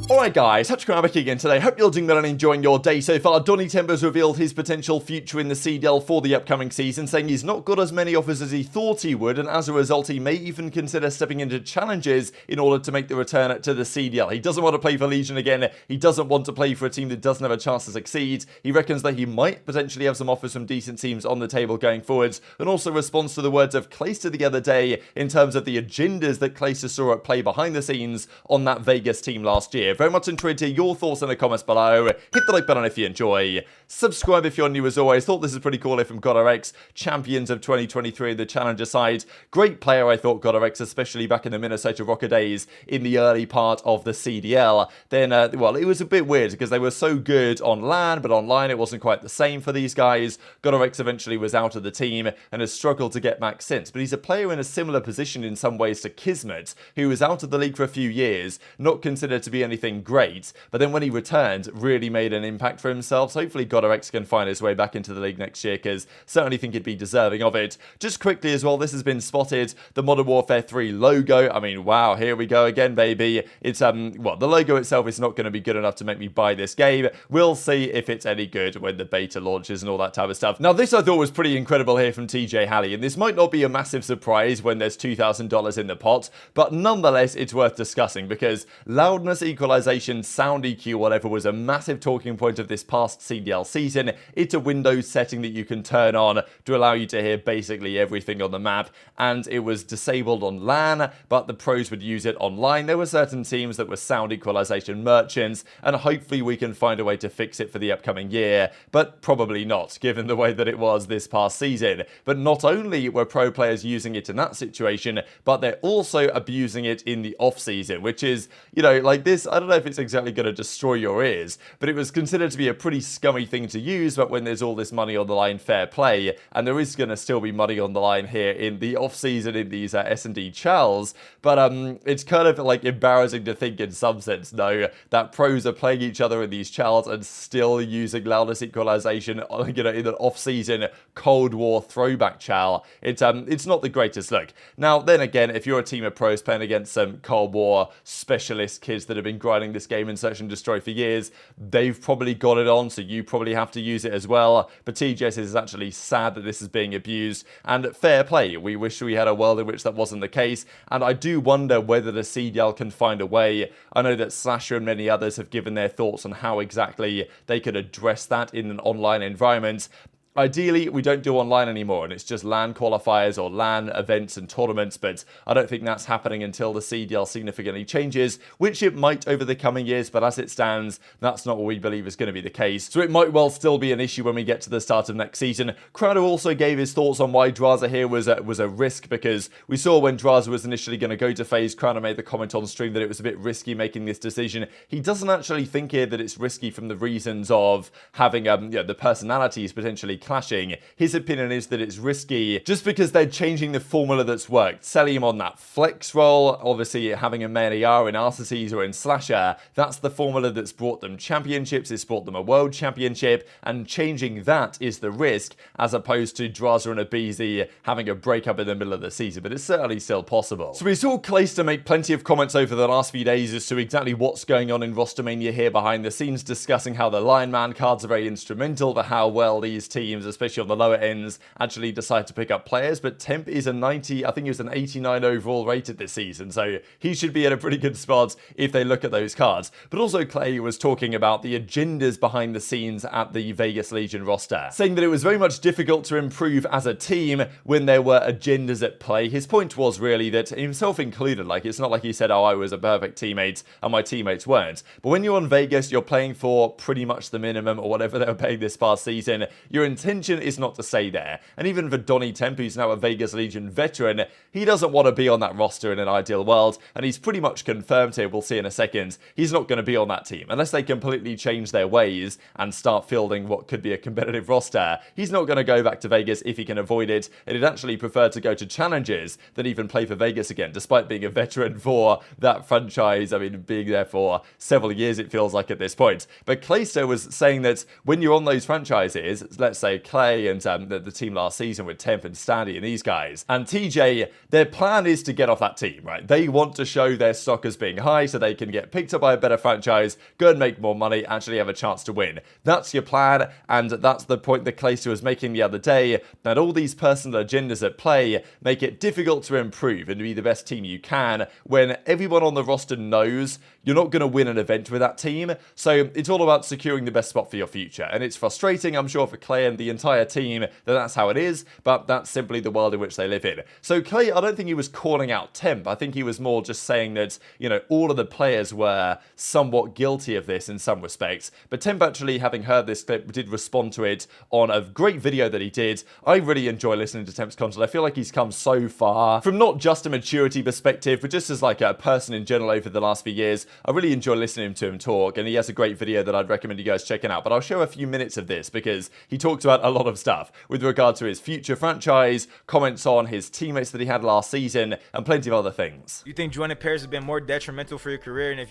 Alright guys, TacticalRab again today. Hope you're doing well and enjoying your day so far. Temp has revealed his potential future in the CDL for the upcoming season, saying he's not got as many offers as he thought he would, and as a result he may even consider stepping into challenges in order to make the return to the CDL. He doesn't want to play for Legion again, he doesn't want to play for a team that doesn't have a chance to succeed. He reckons that he might potentially have some offers from decent teams on the table going forwards, and also responds to the words of Clayster the other day in terms of the agendas that Clayster saw at play behind the scenes on that Vegas team last year. Very much intrigued to hear your thoughts in the comments below. Hit the like button if you enjoy. Subscribe if you're new as always. Thought this is pretty cool here from GodRx, champions of 2023 in the Challenger side. Great player, I thought, GodRx, especially back in the Minnesota Rokkr days in the early part of the CDL. Then, well, it was a bit weird because they were so good on LAN, but online it wasn't quite the same for these guys. GodRx eventually was out of the team and has struggled to get back since. But he's a player in a similar position in some ways to Kismet, who was out of the league for a few years, not considered to be anything great. But then when he returned, really made an impact for himself. So hopefully GodRx can find his way back into the league next year, because certainly think he'd be deserving of it. Just quickly as well, this has been spotted, the Modern Warfare 3 logo. I mean, wow, here we go again, baby. It's, well, the logo itself is not going to be good enough to make me buy this game. We'll see if it's any good when the beta launches and all that type of stuff. Now, this I thought was pretty incredible here from TJ Halley, and this might not be a massive surprise when there's $2,000 in the pot, but nonetheless, it's worth discussing, because loudness equalization, sound EQ, whatever, was a massive talking point of this past CDL season. It's a Windows setting that you can turn on to allow you to hear basically everything on the map, and it was disabled on LAN, but the pros would use it online. There were certain teams that were sound equalization merchants, and hopefully we can find a way to fix it for the upcoming year, but probably not, given the way that it was this past season. But not only were pro players using it in that situation, but they're also abusing it in the off-season, which is, you know, like this, I don't know if it's exactly going to destroy your ears, but it was considered to be a pretty scummy thing to use. But when there's all this money on the line, fair play, and there is going to still be money on the line here in the off-season in these S&D chals, but it's kind of like embarrassing to think in some sense, no, that pros are playing each other in these chals and still using loudness equalization, you know, in an off-season Cold War throwback chal. It's not the greatest look. Now, then again, if you're a team of pros playing against some Cold War specialist kids that have been grinding this game in Search and Destroy for years, they've probably got it on, so you probably have to use it as well. But TJS is actually sad that this is being abused, and fair play. We wish we had a world in which that wasn't the case, and I do wonder whether the CDL can find a way. I know that Slasher and many others have given their thoughts on how exactly they could address that in an online environment. Ideally, we don't do online anymore, and it's just LAN qualifiers or LAN events and tournaments, but I don't think that's happening until the CDL significantly changes, which it might over the coming years, but as it stands, that's not what we believe is going to be the case. So it might well still be an issue when we get to the start of next season. Crowder also gave his thoughts on why Drazah here was a risk, because we saw when Drazah was initially going to go to FaZe, Crowder made the comment on stream that it was a bit risky making this decision. He doesn't actually think here that it's risky from the reasons of having you know, the personalities potentially clashing. His opinion is that it's risky just because they're changing the formula that's worked. Cellium on that flex role, obviously having a main AR in Arcees or in Slasher, that's the formula that's brought them championships, it's brought them a world championship, and changing that is the risk, as opposed to Drazah and aBeZy having a breakup in the middle of the season, but it's certainly still possible. So we saw Clayster make plenty of comments over the last few days as to exactly what's going on in Rostermania here behind the scenes, discussing how the Lion Man cards are very instrumental for how well these teams, especially on the lower ends, actually decide to pick up players. But Temp is a 90, I think he was an 89 overall rated this season, so he should be in a pretty good spot if they look at those cards. But also Clay was talking about the agendas behind the scenes at the Vegas Legion roster, saying that it was very much difficult to improve as a team when there were agendas at play. His point was really that, himself included, like, it's not like he said, oh, I was a perfect teammate and my teammates weren't. But when you're on Vegas, you're playing for pretty much the minimum or whatever they were paying this past season. Your intention is not to stay there. And even for Donnie Temp, who's now a Vegas Legion veteran, he doesn't want to be on that roster in an ideal world, and he's pretty much confirmed here, we'll see in a second, he's not going to be on that team. Unless they completely change their ways and start fielding what could be a competitive roster, he's not going to go back to Vegas if he can avoid it, and he'd actually prefer to go to challenges than even play for Vegas again, despite being a veteran for that franchise. I mean, being there for several years, it feels like at this point. But Clayster was saying that when you're on those franchises, let's say say Clay and the team last season with Temp and Standy and these guys. And TJ, their plan is to get off that team, right? They want to show their stock as being high so they can get picked up by a better franchise, go and make more money, actually have a chance to win. That's your plan, and that's the point that Clayster was making the other day, that all these personal agendas at play make it difficult to improve and to be the best team you can when everyone on the roster knows you're not going to win an event with that team. So it's all about securing the best spot for your future. And it's frustrating, I'm sure, for Clay and the entire team that that's how it is, but that's simply the world in which they live in. So Clay, I don't think he was calling out Temp. I think he was more just saying that, you know, all of the players were somewhat guilty of this in some respects. But Temp, actually, having heard this clip, did respond to it on a great video that he did. I really enjoy listening to Temp's content. I feel like he's come so far from not just a maturity perspective, but just as like a person in general over the last few years. I really enjoy listening to him talk, and he has a great video that I'd recommend you guys checking out. But I'll show a few minutes of this because he talks about a lot of stuff with regard to his future franchise, comments on his teammates that he had last season, and plenty of other things. You think joining pairs has been more detrimental for your career, and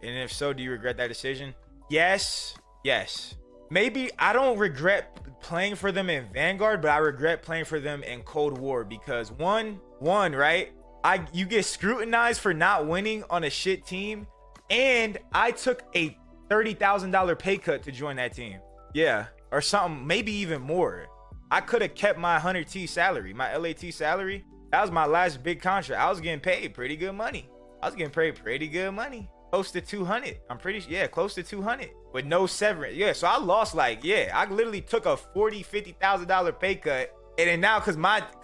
if so, do you regret that decision? Yes. Maybe I don't regret playing for them in Vanguard, but I regret playing for them in Cold War because one, right? You get scrutinized for not winning on a shit team, and I took a $30,000 pay cut to join that team. Yeah, or something, maybe even more. I could have kept my 100T salary, my LAT salary. That was my last big contract. I was getting paid pretty good money. Close to 200. I'm pretty sure, yeah, close to 200 with no severance. Yeah, so I lost I literally took a $40,000-$50,000 pay cut, and then now because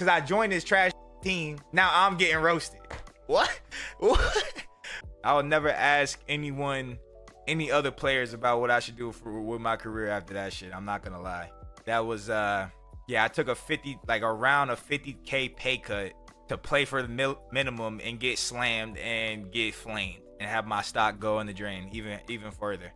I joined this trash team, now I'm getting roasted. What? I would never ask any other players about what I should do with my career after that shit. I'm not gonna lie. That was I took around a 50K pay cut to play for the minimum and get slammed and get flamed and have my stock go in the drain even further.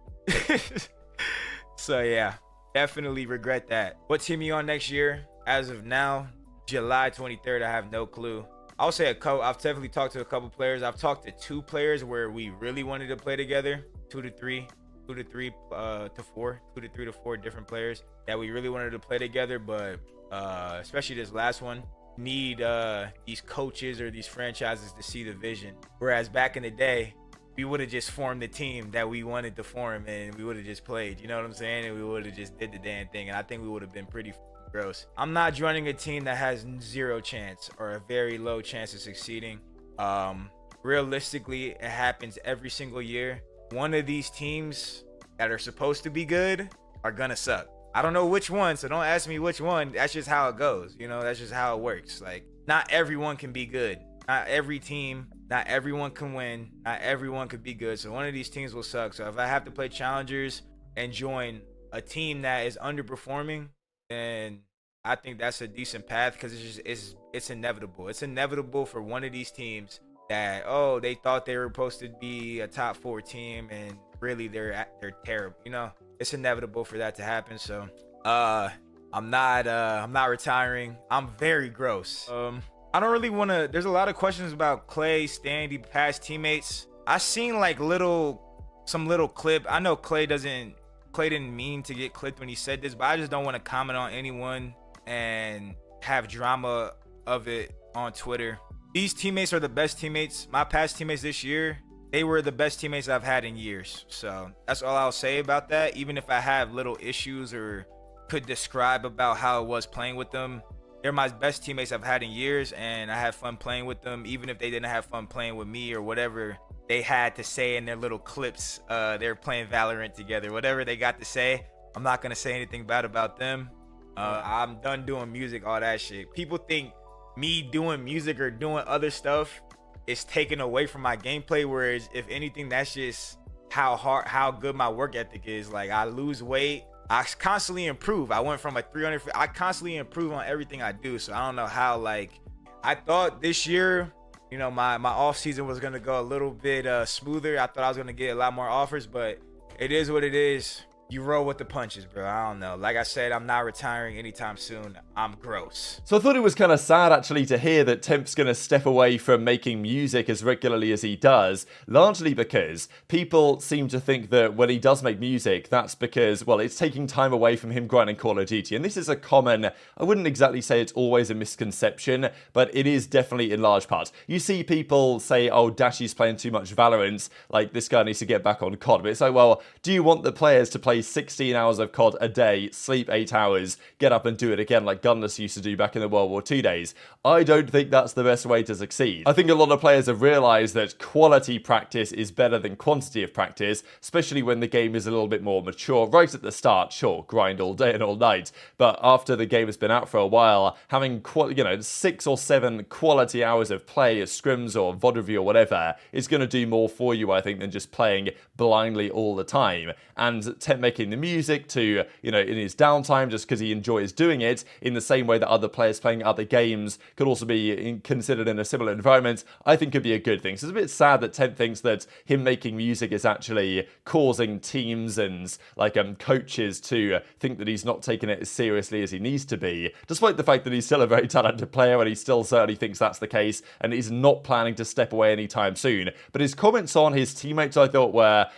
So yeah, definitely regret that. What team are you on next year? As of now, July 23rd, I have no clue. I'll say I've definitely talked to a couple players. I've talked to 2 players where we really wanted to play together. 2 to 3 to 4 different players that we really wanted to play together, but especially this last one, need these coaches or these franchises to see the vision. Whereas back in the day, we would have just formed the team that we wanted to form and we would have just played, you know what I'm saying? And we would have just did the damn thing, and I think we would have been pretty gross. I'm not joining a team that has 0 chance or a very low chance of succeeding. Realistically, it happens every single year. One of these teams that are supposed to be good are gonna suck. I don't know which one, so don't ask me which one. That's just how it goes, you know. That's just how it works. Like, not everyone can be good. Not every team, not everyone can win. Not everyone could be good. So one of these teams will suck. So if I have to play challengers and join a team that is underperforming, then I think that's a decent path, because it's inevitable. It's inevitable for one of these teams that, oh, they thought they were supposed to be a top 4 team and really they're terrible, you know. It's inevitable for that to happen. So I'm not retiring. I'm very gross. I don't really want to. There's a lot of questions about Clay, Standy, past teammates. I seen like some little clip. I know Clay didn't mean to get clipped when he said this, but I just don't want to comment on anyone and have drama of it on Twitter. These teammates are the best teammates. My past teammates this year, they were the best teammates I've had in years. So that's all I'll say about that. Even if I have little issues or could describe about how it was playing with them, they're my best teammates I've had in years, and I have fun playing with them. Even if they didn't have fun playing with me or whatever they had to say in their little clips, they're playing Valorant together. Whatever they got to say, I'm not going to say anything bad about them. I'm done doing music, all that shit. People think me doing music or doing other stuff is taken away from my gameplay, whereas if anything, that's just how good my work ethic is. Like, I lose weight, I constantly improve. I went from a 300, I constantly improve on everything I do. So I don't know how, like, I thought this year, you know, my off season was going to go a little bit smoother. I thought I was going to get a lot more offers, but it is what it is. You roll with the punches, bro. I don't know. Like I said, I'm not retiring anytime soon. I'm gross. So I thought it was kind of sad actually to hear that Temp's going to step away from making music as regularly as he does, largely because people seem to think that when he does make music, that's because, well, it's taking time away from him grinding Call of Duty. And this is a common, I wouldn't exactly say it's always a misconception, but it is definitely in large part. You see people say, oh, Dashy's playing too much Valorant, like this guy needs to get back on COD. But it's like, well, do you want the players to play 16 hours of COD a day, sleep 8 hours, get up and do it again like Gunless used to do back in the World War II days? I don't think that's the best way to succeed. I think a lot of players have realised that quality practice is better than quantity of practice, especially when the game is a little bit more mature. Right at the start, sure, grind all day and all night, but after the game has been out for a while, having 6 or 7 quality hours of play as scrims or VOD review or whatever is going to do more for you, I think, than just playing blindly all the time. And Temp making the music to, in his downtime just because he enjoys doing it, in the same way that other players playing other games could also be considered in a similar environment, I think could be a good thing. So it's a bit sad that Temp thinks that him making music is actually causing teams and coaches to think that he's not taking it as seriously as he needs to be, despite the fact that he's still a very talented player and he still certainly thinks that's the case and he's not planning to step away anytime soon. But his comments on his teammates, I thought, were,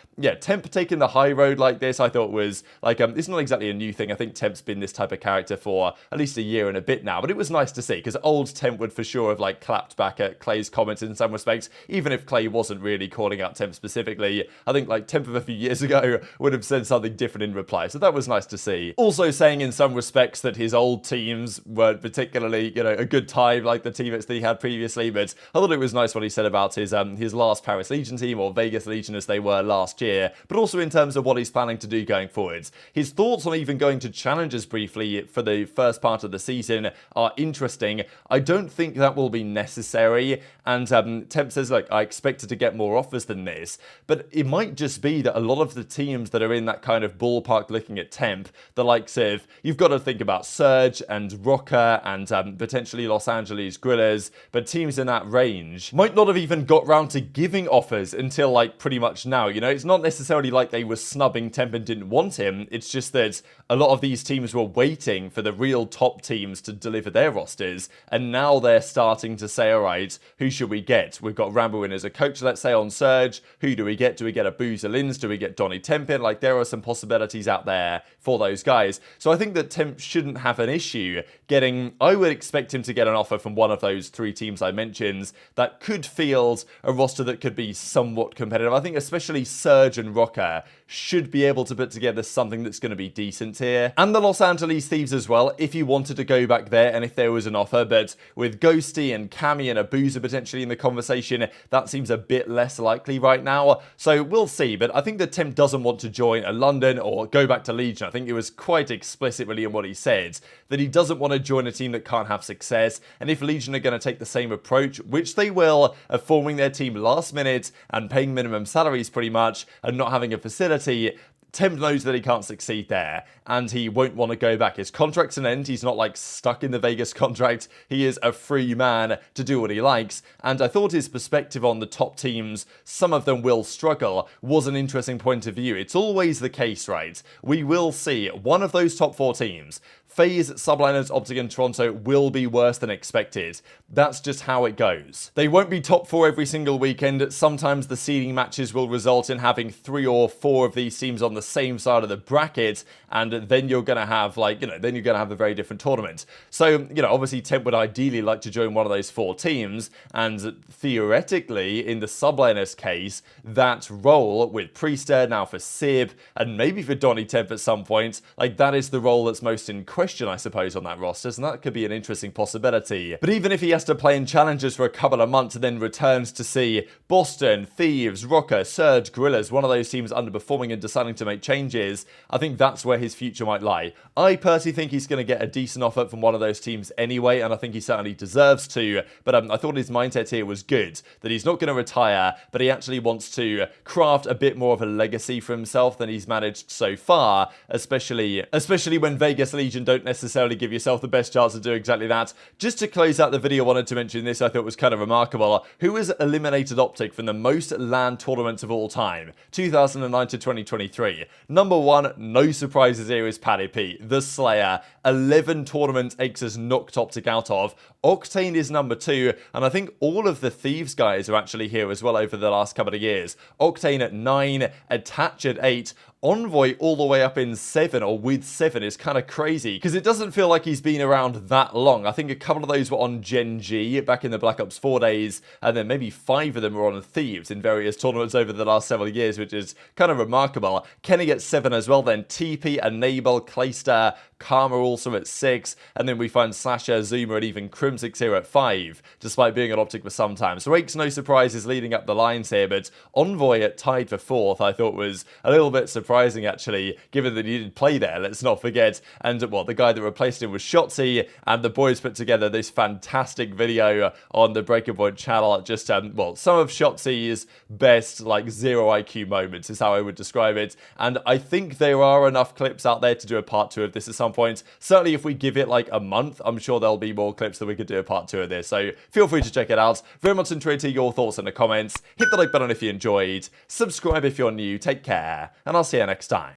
Temp taking the high road like this, I thought was it's not exactly a new thing. I think Temp's been this type of character for at least a year and a bit now, but it was nice to see because old Temp would for sure have clapped back at Clay's comments in some respects, even if Clay wasn't really calling out Temp specifically. I think Temp of a few years ago would have said something different in reply, so that was nice to see. Also saying in some respects that his old teams weren't particularly, a good time like the teammates that he had previously, but I thought it was nice what he said about his last Paris Legion team, or Vegas Legion as they were last year, but also in terms of what he's planning to do going forwards. His thoughts on even going to challenges briefly for the first part of the season are interesting. I don't think that will be necessary, and Temp says, I expected to get more offers than this, but it might just be that a lot of the teams that are in that kind of ballpark looking at Temp, the likes of, you've got to think about Surge and Rokkr and potentially Los Angeles Guerrillas, but teams in that range might not have even got round to giving offers until pretty much now. It's not necessarily like they were snubbing Temp and didn't want him, it's just that a lot of these teams were waiting for the real top teams to deliver their rosters, and now they're starting to say, alright, who should we get? We've got Rambo in as a coach, let's say, on Surge. Who do we get? Do we get a aBeZy Lins? Do we get Donny Temp in? There are some possibilities out there for those guys. So I think that Temp shouldn't have an issue getting, I would expect him to get an offer from one of those 3 teams I mentioned that could field a roster that could be somewhat competitive. I think especially Surge and Rokkr should be able to put together something that's going to be decent here. And the Los Angeles Thieves as well, if you wanted to go back there and if there was an offer, but with Ghosty and Cammy and aBeZy potentially in the conversation, that seems a bit less likely right now. So we'll see, but I think that Temp doesn't want to join a London or go back to Legion. I think it was quite explicit really in what he said, that he doesn't want to join a team that can't have success, and if Legion are going to take the same approach, which they will, of forming their team last minute and paying minimum salaries pretty much, and not having a facility, Temp knows that he can't succeed there, and he won't want to go back. His contract's an end. He's not stuck in the Vegas contract. He is a free man to do what he likes, and I thought his perspective on the top teams, some of them will struggle, was an interesting point of view. It's always the case, right? We will see one of those top 4 teams, FaZe, Subliners, OpTic and Toronto, will be worse than expected. That's just how it goes. They won't be top 4 every single weekend. Sometimes the seeding matches will result in having 3 or 4 of these teams on the same side of the bracket, and then you're going to have then you're going to have a very different tournament. So, obviously Temp would ideally like to join one of those 4 teams, and theoretically, in the Subliners case, that role with Priestahh, now for Sib, and maybe for Donny Temp at some point, that is the role that's most in question, I suppose, on that roster, and that could be an interesting possibility. But even if he has to play in challenges for a couple of months and then returns to see Boston, Thieves, Rokkr, Surge, Guerrillas, one of those teams underperforming and deciding to make changes, I think that's where his future might lie. I personally think he's going to get a decent offer from one of those teams anyway, and I think he certainly deserves to, but I thought his mindset here was good, that he's not going to retire, but he actually wants to craft a bit more of a legacy for himself than he's managed so far, especially when Vegas Legion don't don't necessarily give yourself the best chance to do exactly that. Just to close out the video, I wanted to mention this I thought was kind of remarkable. Who has eliminated OpTic from the most LAN tournaments of all time? 2009 to 2023. Number 1, no surprises here, is Paddy P, the Slayer. 11 tournament X's knocked OpTic out of. Octane is number 2, and I think all of the Thieves guys are actually here as well over the last couple of years. Octane at 9, Attach at 8, Envoy all the way up in 7, or with 7, is kind of crazy, because it doesn't feel like he's been around that long. I think a couple of those were on Gen G back in the Black Ops 4 days, and then maybe 5 of them were on Thieves in various tournaments over the last several years, which is kind of remarkable. Kenny at 7 as well, then TP, Enable, Clayster, Karma also at 6, and then we find Slasher, Zuma, and even Crimsix here at 5, despite being on OpTic for some time. So Rakes, no surprises leading up the lines here, but Envoy at tied for 4th I thought was a little bit surprising actually, given that he didn't play there, let's not forget. And well, the guy that replaced him was Shotzzy, and the boys put together this fantastic video on the Breaking Point channel, just well, some of Shotzy's best like 0 IQ moments is how I would describe it, and I think there are enough clips out there to do a part 2 of this at some point. Certainly if we give it like a month, I'm sure there'll be more clips that we could do a part 2 of this, so feel free to check it out. Very much enjoyed to hear your thoughts in the comments. Hit the like button if you enjoyed, subscribe if you're new, take care, and I'll see you next time.